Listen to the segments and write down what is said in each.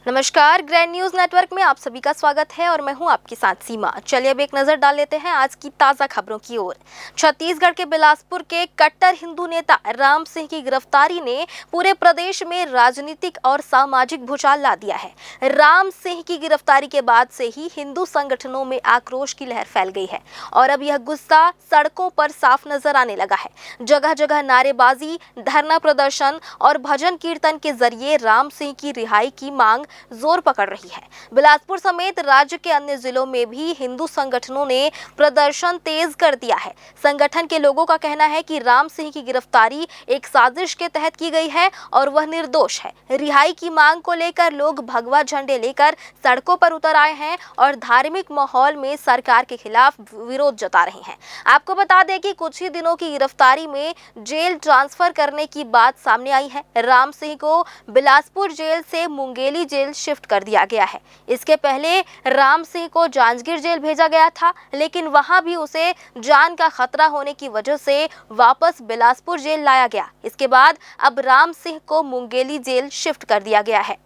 नमस्कार, grand news network में आप सभी का स्वागत है और मैं हूं आपके साथ सीमा। चलिए अब एक नजर डाल लेते हैं आज की ताजा खबरों की ओर। छत्तीसगढ़ के बिलासपुर के कट्टर हिंदू नेता राम सिंह की गिरफ्तारी ने पूरे प्रदेश में राजनीतिक और सामाजिक भूचाल ला दिया है। राम सिंह की गिरफ्तारी के बाद से ही हिंदू संगठनों में आक्रोश की लहर फैल गई है और अब यह गुस्सा सड़कों पर साफ नजर आने लगा है। जगह जगह नारेबाजी, धरना प्रदर्शन और भजन कीर्तन के जरिए राम सिंह की रिहाई की मांग जोर पकड़ रही है। बिलासपुर समेत राज्य के अन्य जिलों में भी हिंदू संगठनों ने प्रदर्शन तेज कर दिया है। संगठन के लोगों का कहना है कि राम सिंह की गिरफ्तारी एक साजिश के तहत की गई है और वह निर्दोष है। रिहाई की मांग को लेकर लोग भगवा झंडे लेकर सड़कों पर उतर आए हैं और धार्मिक माहौल में सरकार के खिलाफ विरोध जता रहे हैं। आपको बता दें कि कुछ ही दिनों की गिरफ्तारी में जेल ट्रांसफर करने की बात सामने आई है। राम सिंह को बिलासपुर जेल से मुंगेली जेल शिफ्ट कर दिया गया है। इसके पहले राम सिंह को जांजगीर जेल भेजा गया था, लेकिन वहां भी उसे जान का खतरा होने की वजह से वापस बिलासपुर जेल लाया गया। इसके बाद अब राम सिंह को मुंगेली जेल शिफ्ट कर दिया गया है।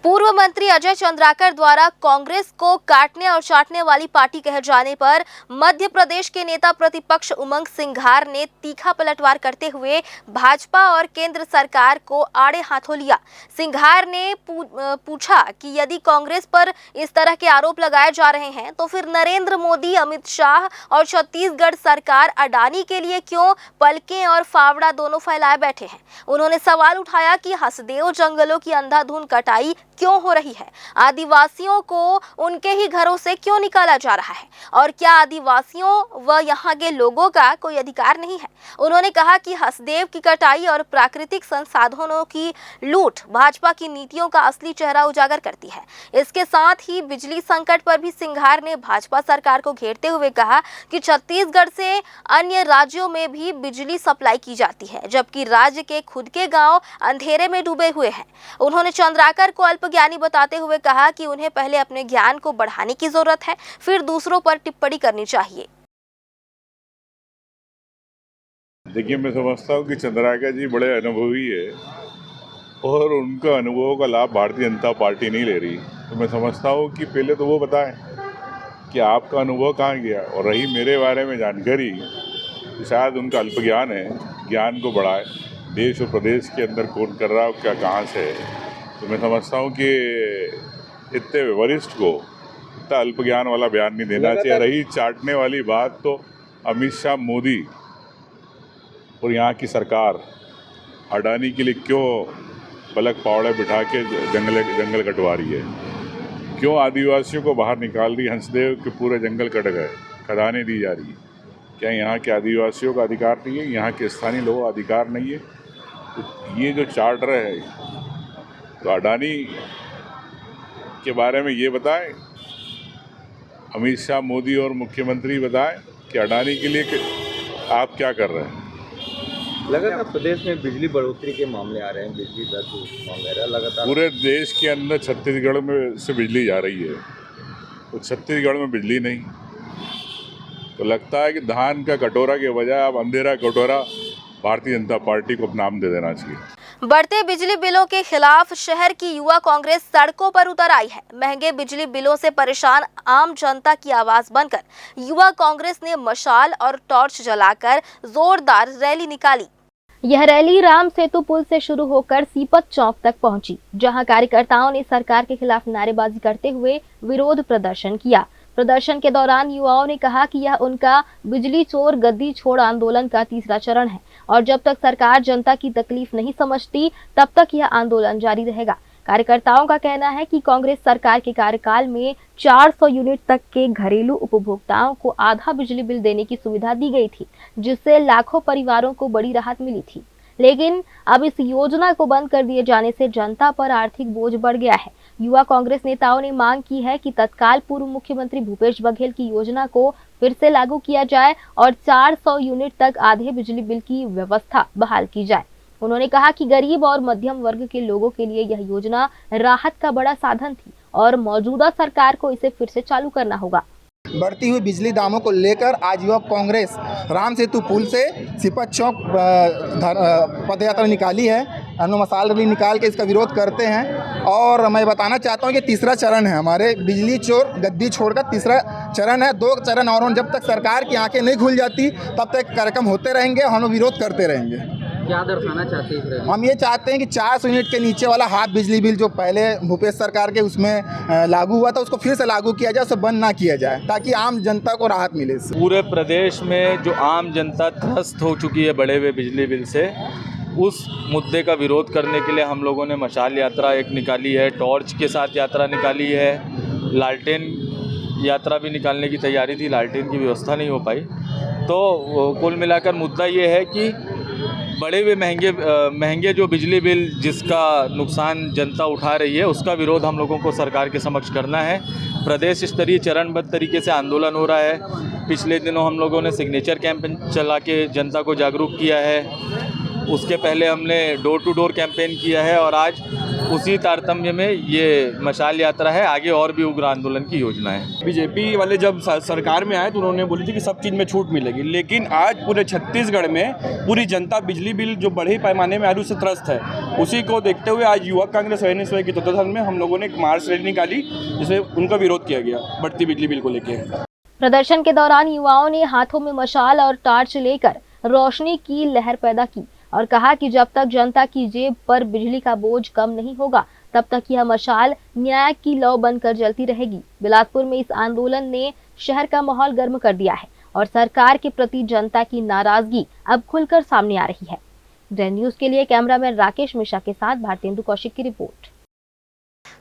पूर्व मंत्री अजय चंद्राकर द्वारा कांग्रेस को काटने और चाटने वाली पार्टी कहे जाने पर मध्य प्रदेश के नेता प्रतिपक्ष उमंग सिंघार ने तीखा पलटवार करते हुए भाजपा और केंद्र सरकार को आड़े हाथों लिया। सिंघार ने पूछा कि यदि कांग्रेस पर इस तरह के आरोप लगाए जा रहे हैं तो फिर नरेंद्र मोदी, अमित शाह और छत्तीसगढ़ सरकार अडानी के लिए क्यों पलकें और फावड़ा दोनों फैलाए बैठे हैं। उन्होंने सवाल उठाया कि हसदेव जंगलों की अंधाधुंध कटाई क्यों हो रही है, आदिवासियों को उनके ही घरों से क्यों निकाला जा रहा है और क्या आदिवासियों व यहाँ के लोगों का कोई अधिकार नहीं है। उन्होंने कहा कि हसदेव की कटाई और प्राकृतिक संसाधनों की लूट भाजपा की नीतियों का असली चेहरा उजागर करती है। इसके साथ ही बिजली संकट पर भी सिंघार ने भाजपा सरकार को घेरते हुए कहा कि छत्तीसगढ़ से अन्य राज्यों में भी बिजली सप्लाई की जाती है, जबकि राज्य के खुद के गांव अंधेरे में डूबे हुए हैं। उन्होंने चंद्राकर को अल्पज्ञानी बताते हुए कहा कि उन्हें पहले अपने ज्ञान को बढ़ाने की जरूरत है, फिर दूसरों पर टिप्पणी करनी चाहिए। देखिए, मैं समझता हूँ कि चंद्राकर जी बड़े अनुभवी है और उनका अनुभवों का लाभ भारतीय जनता पार्टी नहीं ले रही। तो मैं समझता हूँ कि पहले तो वो बताएं कि आपका अनुभव कहाँ गया, और रही मेरे बारे में जानकारी तो शायद उनका अल्प ज्ञान है, ज्ञान को बढ़ाए। देश और प्रदेश के अंदर कौन कर रहा है, क्या कहाँ से है। तो मैं समझता हूँ कि इतने वरिष्ठ को इतना अल्प ज्ञान वाला बयान नहीं देना चाहिए। रही चाटने वाली बात, तो अमित शाह, मोदी और यहाँ की सरकार अडानी के लिए क्यों पलक पावड़े बिठा के जंगल कटवा रही है, क्यों आदिवासियों को बाहर निकाल रही। हंसदेव के पूरे जंगल कट गए, खदानें दी जा रही है। क्या यहाँ के आदिवासियों का अधिकार नहीं है, यहाँ के स्थानीय लोगों का अधिकार नहीं है। तो ये जो चाट रहे हैं, तो अडानी के बारे में ये बताएं, अमित शाह, मोदी और मुख्यमंत्री बताएं कि अडानी के लिए आप क्या कर रहे हैं। लगातार प्रदेश में बिजली बढ़ोतरी के मामले आ रहे हैं, बिजली दर वगैरह लगातार पूरे देश के अंदर छत्तीसगढ़ में से बिजली जा रही है, तो छत्तीसगढ़ में बिजली नहीं। तो लगता है कि धान का कटोरा के बजाय अब अंधेरा कटोरा भारतीय जनता पार्टी को नाम दे देना चाहिए। बढ़ते बिजली बिलों के खिलाफ शहर की युवा कांग्रेस सड़कों पर उतर आई है। महंगे बिजली बिलों से परेशान आम जनता की आवाज बनकर युवा कांग्रेस ने मशाल और टॉर्च जलाकर जोरदार रैली निकाली। यह रैली राम सेतु पुल से शुरू होकर सीपत चौक तक पहुंची, जहां कार्यकर्ताओं ने सरकार के खिलाफ नारेबाजी करते हुए विरोध प्रदर्शन किया। प्रदर्शन के दौरान युवाओं ने कहा कि यह उनका बिजली चोर गद्दी छोड़ आंदोलन का तीसरा चरण है और जब तक सरकार जनता की तकलीफ नहीं समझती तब तक यह आंदोलन जारी रहेगा। कार्यकर्ताओं का कहना है कि कांग्रेस सरकार के कार्यकाल में 400 यूनिट तक के घरेलू उपभोक्ताओं को आधा बिजली बिल देने की सुविधा दी गई थी, जिससे लाखों परिवारों को बड़ी राहत मिली थी। लेकिन अब इस योजना को बंद कर दिए जाने से जनता पर आर्थिक बोझ बढ़ गया है। युवा कांग्रेस नेताओं ने मांग की है कि तत्काल पूर्व मुख्यमंत्री भूपेश बघेल की योजना को फिर से लागू किया जाए और 400 यूनिट तक आधे बिजली बिल की व्यवस्था बहाल की जाए। उन्होंने कहा कि गरीब और मध्यम वर्ग के लोगों के लिए यह योजना राहत का बड़ा साधन थी और मौजूदा सरकार को इसे फिर से चालू करना होगा। बढ़ती हुई बिजली दामों को लेकर आज युवा कांग्रेस राम सेतु पुल से सिपत चौक पदयात्रा निकाली है। मसाल रैली निकाल के इसका विरोध करते हैं। और मैं बताना चाहता हूँ कि तीसरा चरण है हमारे बिजली चोर गद्दी छोड़कर तीसरा चरण है। 2 चरण और जब तक सरकार की आंखें नहीं खुल जाती तब तक कार्यक्रम होते रहेंगे, हम विरोध करते रहेंगे। क्या दर्शाना चाहते हैं? हम ये चाहते हैं कि 400 यूनिट के नीचे वाला हाफ बिजली बिल जो पहले भूपेश सरकार के उसमें लागू हुआ था उसको फिर से लागू किया जाए, उसे बंद ना किया जाए ताकि आम जनता को राहत मिले। पूरे प्रदेश में जो आम जनता त्रस्त हो चुकी है बढ़े हुए बिजली बिल से, उस मुद्दे का विरोध करने के लिए हम लोगों ने मशाल यात्रा एक निकाली है, टॉर्च के साथ यात्रा निकाली है, लालटेन यात्रा भी निकालने की तैयारी थी, लालटेन की व्यवस्था नहीं हो पाई। तो कुल मिलाकर मुद्दा ये है कि बड़े हुए महंगे जो बिजली बिल जिसका नुकसान जनता उठा रही है उसका विरोध हम लोगों को सरकार के समक्ष करना है। प्रदेश स्तरीय चरणबद्ध तरीके से आंदोलन हो रहा है। पिछले दिनों हम लोगों ने सिग्नेचर कैंपेन चला के जनता को जागरूक किया है। उसके पहले हमने डोर टू डोर कैंपेन किया है और आज उसी तारतम्य में ये मशाल यात्रा है। आगे और भी उग्र आंदोलन की योजना है। बीजेपी वाले जब सरकार में आए तो उन्होंने बोली थी कि सब चीज़ में छूट मिलेगी, लेकिन आज पूरे छत्तीसगढ़ में पूरी जनता बिजली बिल जो बड़े पैमाने में आलू से त्रस्त है, उसी को देखते हुए आज युवक कांग्रेस अवेयरनेस की तत्वाधान में हम लोगों ने एक मार्च रैली निकाली जिसमें उनका विरोध किया गया बढ़ती बिजली बिल को लेकर। प्रदर्शन के दौरान युवाओं ने हाथों में मशाल और टार्च लेकर रोशनी की लहर पैदा की और कहा कि जब तक जनता की जेब पर बिजली का बोझ कम नहीं होगा तब तक यह मशाल न्याय की लौ बनकर जलती रहेगी। बिलासपुर में इस आंदोलन ने शहर का माहौल गर्म कर दिया है और सरकार के प्रति जनता की नाराजगी अब खुलकर सामने आ रही है। ग्रैंड न्यूज के लिए कैमरामैन राकेश मिश्रा के साथ भारतेंदु कौशिक की रिपोर्ट।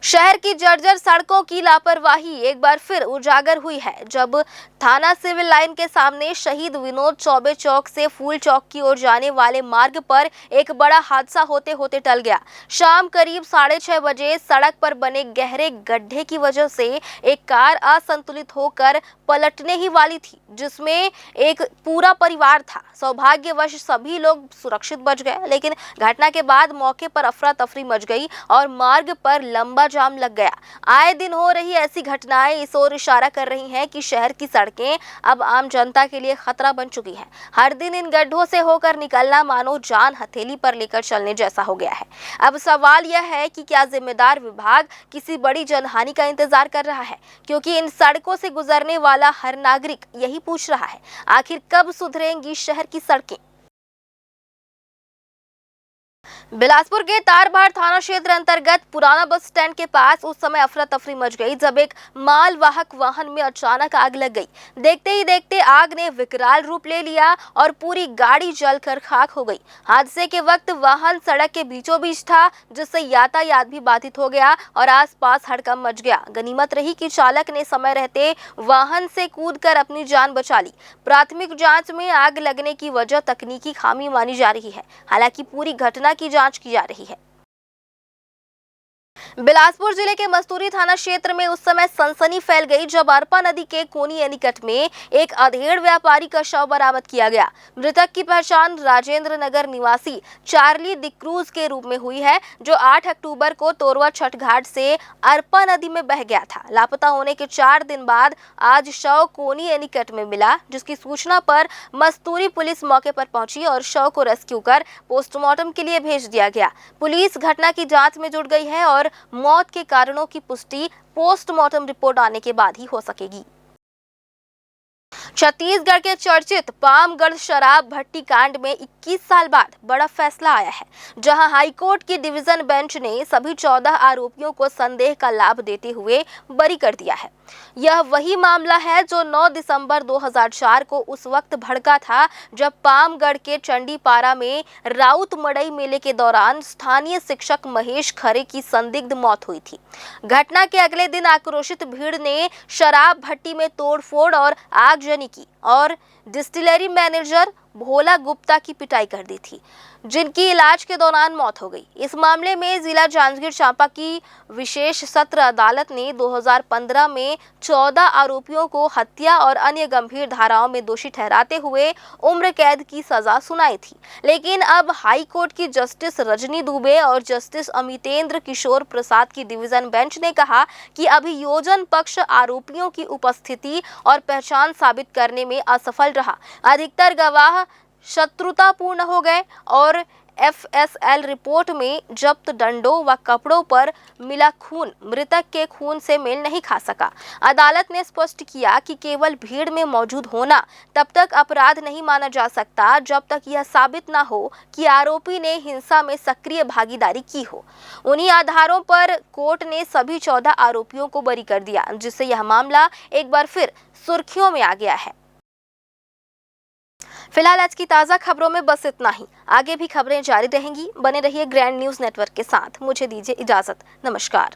शहर की जर्जर सड़कों की लापरवाही एक बार फिर उजागर हुई है जब थाना सिविल लाइन के सामने शहीद विनोद चौबे चौक से फूल चौक की ओर जाने वाले मार्ग पर एक बड़ा हादसा होते होते टल गया। शाम करीब 6:30 बजे सड़क पर बने गहरे गड्ढे की वजह से एक कार असंतुलित होकर पलटने ही वाली थी, जिसमें एक पूरा परिवार था। सौभाग्यवश सभी लोग सुरक्षित बच गए, लेकिन घटना के बाद मौके पर अफरा तफरी मच गई और मार्ग पर लंबा जाम लग गया। आए दिन हो रही ऐसी घटनाएं इस ओर इशारा कर रही हैं कि शहर की सड़कें अब आम जनता के लिए खतरा बन चुकी हैं। हर दिन इन गड्ढों से होकर निकलना मानो जान हथेली पर लेकर चलने जैसा हो गया है। अब सवाल यह है कि क्या जिम्मेदार विभाग किसी बड़ी जनहानि का इंतजार कर रहा है, क्योंकि इन सड़कों से गुजरने वाला हर नागरिक यही पूछ रहा है, आखिर कब सुधरेंगी शहर की सड़कें। बिलासपुर के तारबाड़ थाना क्षेत्र अंतर्गत पुराना बस स्टैंड के पास उस समय अफरा तफरी मच गई जब एक मालवाहक वाहन में अचानक आग लग गई। देखते ही देखते आग ने विकराल रूप ले लिया और पूरी गाड़ी जलकर खाक हो गई। हादसे के वक्त वाहन सड़क के बीचों बीच था, जिससे यातायात भी बाधित हो गया और आसपास हड़कंप मच गया। गनीमत रही कि चालक ने समय रहते वाहन से कूदकर अपनी जान बचा ली। प्राथमिक जांच में आग लगने की वजह तकनीकी खामी मानी जा रही है। हालांकि पूरी घटना की जांच की जा रही है। बिलासपुर जिले के मस्तूरी थाना क्षेत्र में उस समय सनसनी फैल गई जब अरपा नदी के कोनी निकट में एक अधेड़ व्यापारी का शव बरामद किया गया। मृतक की पहचान राजेंद्र नगर निवासी चार्ली डिक्रूज के रूप में हुई है, जो 8 अक्टूबर को तोरवा छठ घाट से अरपा नदी में बह गया था। लापता होने के 4 दिन बाद आज शव कोनी निकट में मिला, जिसकी सूचना पर मस्तूरी पुलिस मौके पर पहुंची और शव को रेस्क्यू कर पोस्टमार्टम के लिए भेज दिया गया। पुलिस घटना की जांच में जुट गई है और मौत के कारणों की पुष्टि पोस्टमार्टम रिपोर्ट आने के बाद ही हो सकेगी। छत्तीसगढ़ के चर्चित पामगढ़ शराब भट्टी कांड में 21 साल बाद बड़ा फैसला आया है, जहां हाईकोर्ट की डिवीजन बेंच ने सभी 14 आरोपियों को संदेह का लाभ देते हुए बरी कर दिया है। यह वही मामला है जो 9 दिसंबर 2004 को उस वक्त भड़का था जब पामगढ़ के चंडीपारा में राउत मड़ई मेले के दौरान स्थानीय शिक्षक महेश खरे की संदिग्ध मौत हुई थी। घटना के अगले दिन आक्रोशित भीड़ ने शराब भट्टी में तोड़फोड़ और आगजनी की और डिस्टिलरी मैनेजर भोला गुप्ता की पिटाई कर दी थी, जिनकी इलाज के दौरान मौत हो गई। इस मामले में जिला जांजगीर चांपा की विशेष सत्र अदालत ने 2015 में 14 आरोपियों को हत्या और अन्य गंभीर धाराओं में दोषी ठहराते हुए उम्र कैद की सजा सुनाई थी। लेकिन अब हाई कोर्ट की जस्टिस रजनी दुबे और जस्टिस अमितेंद्र किशोर प्रसाद की डिवीजन बेंच ने कहा कि अभियोजन पक्ष आरोपियों की उपस्थिति और पहचान साबित करने में असफल रहा। अधिकतर गवाह शत्रुतापूर्ण हो गए और FSL रिपोर्ट में जब्त डंडों व कपड़ों पर मिला खून मृतक के खून से मेल नहीं खा सका। अदालत ने स्पष्ट किया कि केवल भीड़ में मौजूद होना तब तक अपराध नहीं माना जा सकता जब तक यह साबित न हो कि आरोपी ने हिंसा में सक्रिय भागीदारी की हो। उन्हीं आधारों पर कोर्ट ने सभी 14 आरोपियों को बरी कर दिया, जिससे यह मामला एक बार फिर सुर्खियों में आ गया है। फिलहाल आज की ताज़ा खबरों में बस इतना ही। आगे भी खबरें जारी रहेंगी। बने रहिए ग्रैंड न्यूज़ नेटवर्क के साथ। मुझे दीजिए इजाज़त। नमस्कार।